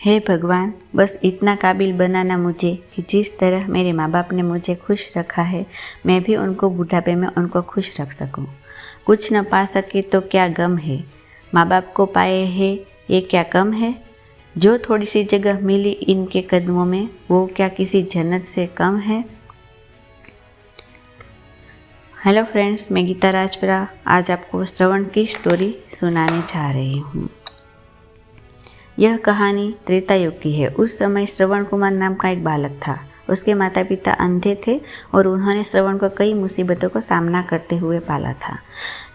हे भगवान, बस इतना काबिल बनाना मुझे कि जिस तरह मेरे माँ बाप ने मुझे खुश रखा है, मैं भी उनको बुढ़ापे में उनको खुश रख सकूं। कुछ न पा सके तो क्या गम है, माँ बाप को पाए है ये क्या कम है। जो थोड़ी सी जगह मिली इनके कदमों में, वो क्या किसी जन्नत से कम है। हेलो फ्रेंड्स, मैं गीता राजपुरा आज आपको श्रवण की स्टोरी सुनाने जा रही हूँ। यह कहानी त्रेता युग की है। उस समय श्रवण कुमार नाम का एक बालक था। उसके माता पिता अंधे थे और उन्होंने श्रवण को कई मुसीबतों का सामना करते हुए पाला था।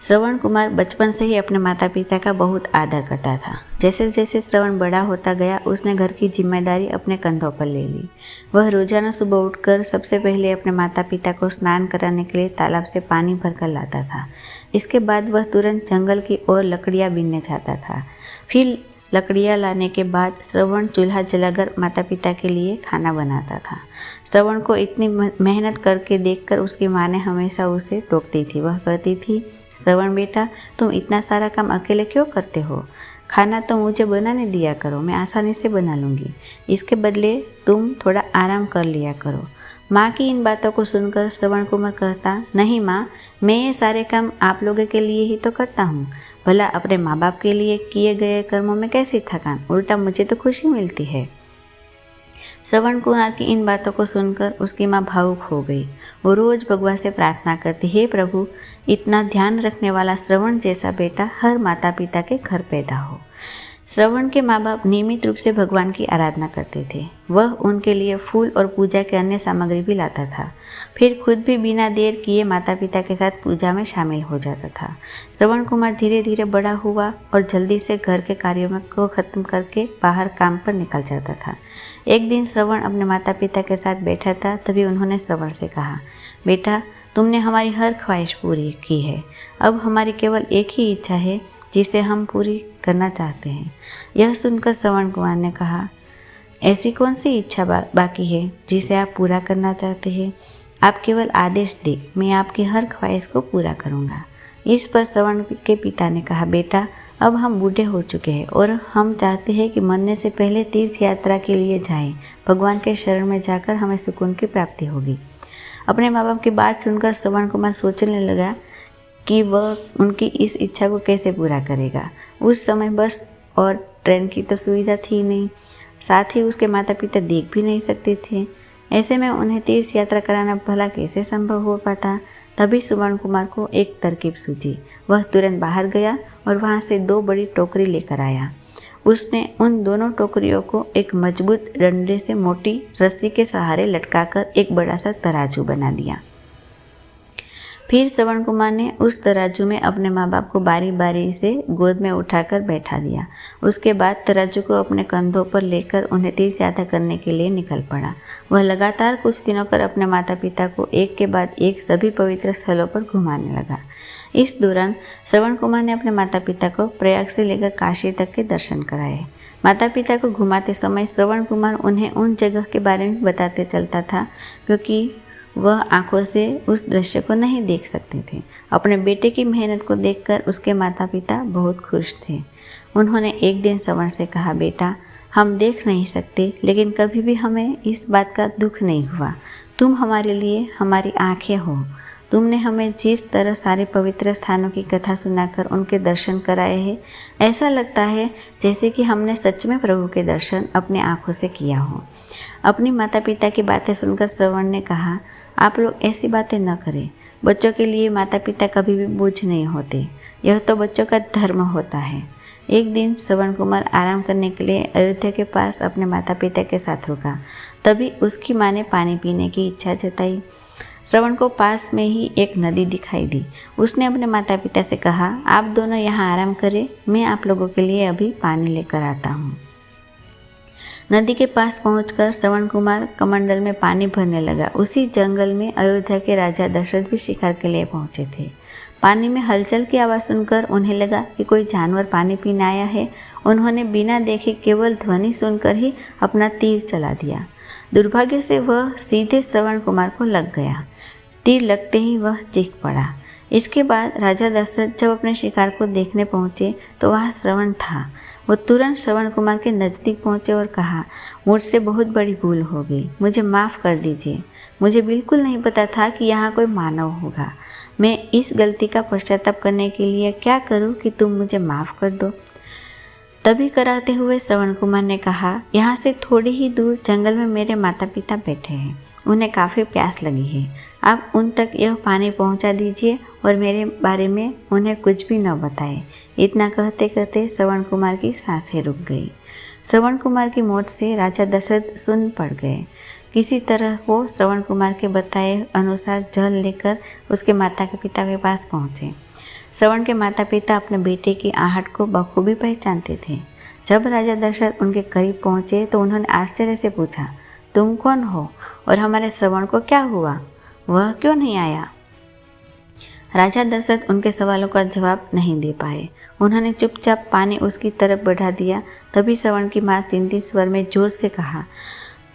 श्रवण कुमार बचपन से ही अपने माता पिता का बहुत आदर करता था। जैसे जैसे श्रवण बड़ा होता गया, उसने घर की जिम्मेदारी अपने कंधों पर ले ली। वह रोजाना सुबह उठकर सबसे पहले अपने माता पिता को स्नान कराने के लिए तालाब से पानी भरकर लाता था। इसके बाद वह तुरंत जंगल की ओर लकड़ियाँ बीनने जाता था। फिर लकड़ियाँ लाने के बाद श्रवण चूल्हा जलाकर माता पिता के लिए खाना बनाता था। श्रवण को इतनी मेहनत करके देखकर उसकी माँ ने हमेशा उसे टोकती थी। वह कहती थी, श्रवण बेटा, तुम इतना सारा काम अकेले क्यों करते हो? खाना तो मुझे बनाने दिया करो, मैं आसानी से बना लूँगी। इसके बदले तुम थोड़ा आराम कर लिया करो। माँ की इन बातों को सुनकर श्रवण कुमार कहता, नहीं माँ, मैं ये सारे काम आप लोगों के लिए ही तो करता हूँ। भला अपने माँ बाप के लिए किए गए कर्मों में कैसी थकान, उल्टा मुझे तो खुशी मिलती है। श्रवण कुमार की इन बातों को सुनकर उसकी माँ भावुक हो गई। वो रोज भगवान से प्रार्थना करती, हे प्रभु, इतना ध्यान रखने वाला श्रवण जैसा बेटा हर माता पिता के घर पैदा हो। श्रवण के माँ बाप नियमित रूप से भगवान की आराधना करते थे। वह उनके लिए फूल और पूजा के अन्य सामग्री भी लाता था। फिर खुद भी बिना देर किए माता पिता के साथ पूजा में शामिल हो जाता था। श्रवण कुमार धीरे धीरे बड़ा हुआ और जल्दी से घर के कार्यों को खत्म करके बाहर काम पर निकल जाता था। एक दिन श्रवण अपने माता पिता के साथ बैठा था। तभी उन्होंने श्रवण से कहा, बेटा, तुमने हमारी हर ख्वाहिश पूरी की है। अब हमारी केवल एक ही इच्छा है जिसे हम पूरी करना चाहते हैं। यह सुनकर श्रवण कुमार ने कहा, ऐसी कौन सी इच्छा बाकी है जिसे आप पूरा करना चाहते हैं? आप केवल आदेश दें, मैं आपकी हर ख्वाहिश को पूरा करूँगा। इस पर श्रवण के पिता ने कहा, बेटा, अब हम बूढ़े हो चुके हैं और हम चाहते हैं कि मरने से पहले तीर्थ यात्रा के लिए जाएं। भगवान के शरण में जाकर हमें सुकून की प्राप्ति होगी। अपने माँ बाप की बात सुनकर श्रवण कुमार सोचने लगा कि वह उनकी इस इच्छा को कैसे पूरा करेगा। उस समय बस और ट्रेन की तो सुविधा थी नहीं, साथ ही उसके माता पिता देख भी नहीं सकते थे। ऐसे में उन्हें तीर्थ यात्रा कराना भला कैसे संभव हो पाता। तभी श्रवण कुमार को एक तरकीब सूझी। वह तुरंत बाहर गया और वहाँ से 2 बड़ी टोकरी लेकर आया। उसने उन दोनों टोकरियों को एक मजबूत डंडे से मोटी रस्सी के सहारे लटकाकर एक बड़ा सा तराजू बना दिया। फिर श्रवण कुमार ने उस तराजू में अपने माँ बाप को बारी बारी से गोद में उठाकर बैठा दिया। उसके बाद तराजू को अपने कंधों पर लेकर उन्हें तीर्थ यात्रा करने के लिए निकल पड़ा। वह लगातार कुछ दिनों कर अपने माता पिता को एक के बाद एक सभी पवित्र स्थलों पर घुमाने लगा। इस दौरान श्रवण कुमार ने अपने माता पिता को प्रयाग से लेकर काशी तक के दर्शन कराए। माता पिता को घुमाते समय श्रवण कुमार उन्हें उन जगह के बारे में बताते चलता था, क्योंकि वह आंखों से उस दृश्य को नहीं देख सकते थे। अपने बेटे की मेहनत को देखकर उसके माता पिता बहुत खुश थे। उन्होंने एक दिन श्रवण से कहा, बेटा, हम देख नहीं सकते, लेकिन कभी भी हमें इस बात का दुख नहीं हुआ। तुम हमारे लिए हमारी आंखें हो। तुमने हमें जिस तरह सारे पवित्र स्थानों की कथा सुनाकर उनके दर्शन कराए हैं, ऐसा लगता है जैसे कि हमने सच में प्रभु के दर्शन अपनी आंखों से किया हो। अपनी माता पिता की बातें सुनकर श्रवण ने कहा, आप लोग ऐसी बातें न करें। बच्चों के लिए माता पिता कभी भी बोझ नहीं होते। यह तो बच्चों का धर्म होता है। एक दिन श्रवण कुमार आराम करने के लिए अयोध्या के पास अपने माता पिता के साथ रुका। तभी उसकी माँ ने पानी पीने की इच्छा जताई। श्रवण को पास में ही एक नदी दिखाई दी। उसने अपने माता पिता से कहा, आप दोनों यहाँ आराम करें, मैं आप लोगों के लिए अभी पानी लेकर आता हूँ। नदी के पास पहुंचकर श्रवण कुमार कमंडल में पानी भरने लगा। उसी जंगल में अयोध्या के राजा दशरथ भी शिकार के लिए पहुंचे थे। पानी में हलचल की आवाज़ सुनकर उन्हें लगा कि कोई जानवर पानी पीने आया है। उन्होंने बिना देखे केवल ध्वनि सुनकर ही अपना तीर चला दिया। दुर्भाग्य से वह सीधे श्रवण कुमार को लग गया। तीर लगते ही वह चीख पड़ा। इसके बाद राजा दशरथ जब अपने शिकार को देखने पहुंचे तो वहाँ श्रवण था। वो तुरंत श्रवण कुमार के नज़दीक पहुँचे और कहा, मुझसे बहुत बड़ी भूल हो गई, मुझे माफ़ कर दीजिए। मुझे बिल्कुल नहीं पता था कि यहाँ कोई मानव होगा। मैं इस गलती का पश्चाताप करने के लिए क्या करूँ कि तुम मुझे माफ़ कर दो। तभी कराते हुए श्रवण कुमार ने कहा, यहाँ से थोड़ी ही दूर जंगल में मेरे माता पिता बैठे हैं, उन्हें काफ़ी प्यास लगी है। आप उन तक यह पानी पहुँचा दीजिए और मेरे बारे में उन्हें कुछ भी न बताएं। इतना कहते कहते श्रवण कुमार की सांसें रुक गई। श्रवण कुमार की मौत से राजा दशरथ सुन्न पड़ गए। किसी तरह वो श्रवण कुमार के बताए अनुसार जल लेकर उसके माता के पिता के पास पहुँचे। श्रवण के माता पिता अपने बेटे की आहट को बखूबी पहचानते थे। जब राजा दशरथ उनके करीब पहुँचे तो उन्होंने आश्चर्य से पूछा, तुम कौन हो और हमारे श्रवण को क्या हुआ? वह क्यों नहीं आया? राजा दशरथ उनके सवालों का जवाब नहीं दे पाए। उन्होंने चुपचाप पानी उसकी तरफ बढ़ा दिया। तभी श्रवण की माँ चिंतित स्वर में जोर से कहा,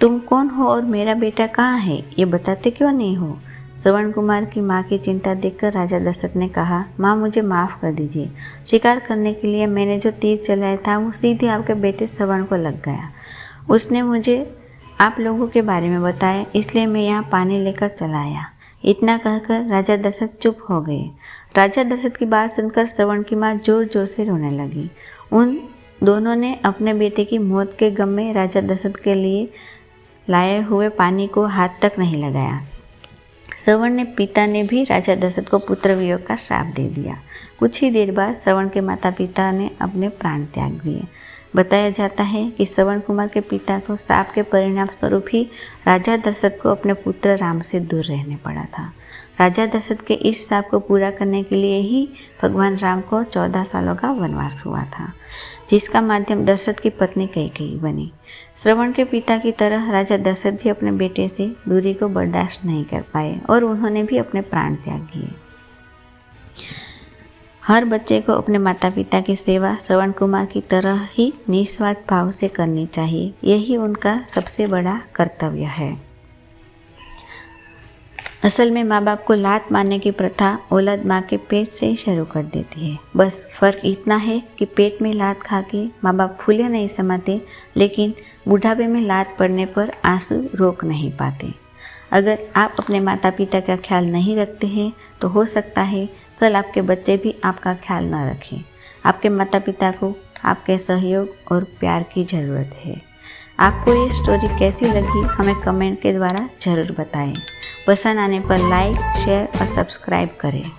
तुम कौन हो और मेरा बेटा कहाँ है? ये बताते क्यों नहीं हो? श्रवण कुमार की माँ की चिंता देखकर राजा दशरथ ने कहा, माँ मुझे माफ़ कर दीजिए। शिकार करने के लिए मैंने जो तीर चलाया था वो सीधे आपके बेटे श्रवण को लग गया। उसने मुझे आप लोगों के बारे में बताया, इसलिए मैं यहाँ पानी लेकर चला आया। इतना कहकर राजा दशरथ चुप हो गए। राजा दशरथ की बात सुनकर श्रवण की माँ जोर जोर से रोने लगी। उन दोनों ने अपने बेटे की मौत के गम में राजा दशरथ के लिए लाए हुए पानी को हाथ तक नहीं लगाया। श्रवण ने पिता ने भी राजा दशरथ को पुत्र वियोग का श्राप दे दिया। कुछ ही देर बाद श्रवण के माता पिता ने अपने प्राण त्याग दिए। बताया जाता है कि श्रवण कुमार के पिता को श्राप के परिणाम स्वरूप ही राजा दशरथ को अपने पुत्र राम से दूर रहने पड़ा था। राजा दशरथ के इस श्राप को पूरा करने के लिए ही भगवान राम को 14 सालों का वनवास हुआ था, जिसका माध्यम दशरथ की पत्नी कैकेयी बनी। श्रवण के पिता की तरह राजा दशरथ भी अपने बेटे से दूरी को बर्दाश्त नहीं कर पाए और उन्होंने भी अपने प्राण त्याग दिए। हर बच्चे को अपने माता पिता की सेवा श्रवण कुमार की तरह ही निस्वार्थ भाव से करनी चाहिए। यही उनका सबसे बड़ा कर्तव्य है। असल में माँ बाप को लात मारने की प्रथा औलाद माँ के पेट से ही शुरू कर देती है। बस फ़र्क इतना है कि पेट में लात खा के माँ बाप फूले नहीं समाते, लेकिन बुढ़ापे में लात पड़ने पर आंसू रोक नहीं पाते। अगर आप अपने माता पिता का ख्याल नहीं रखते हैं तो हो सकता है कल आपके बच्चे भी आपका ख्याल न रखें। आपके माता पिता को आपके सहयोग और प्यार की ज़रूरत है। आपको ये स्टोरी कैसी लगी हमें कमेंट के द्वारा ज़रूर बताएं। पसंद आने पर लाइक, शेयर और सब्सक्राइब करें।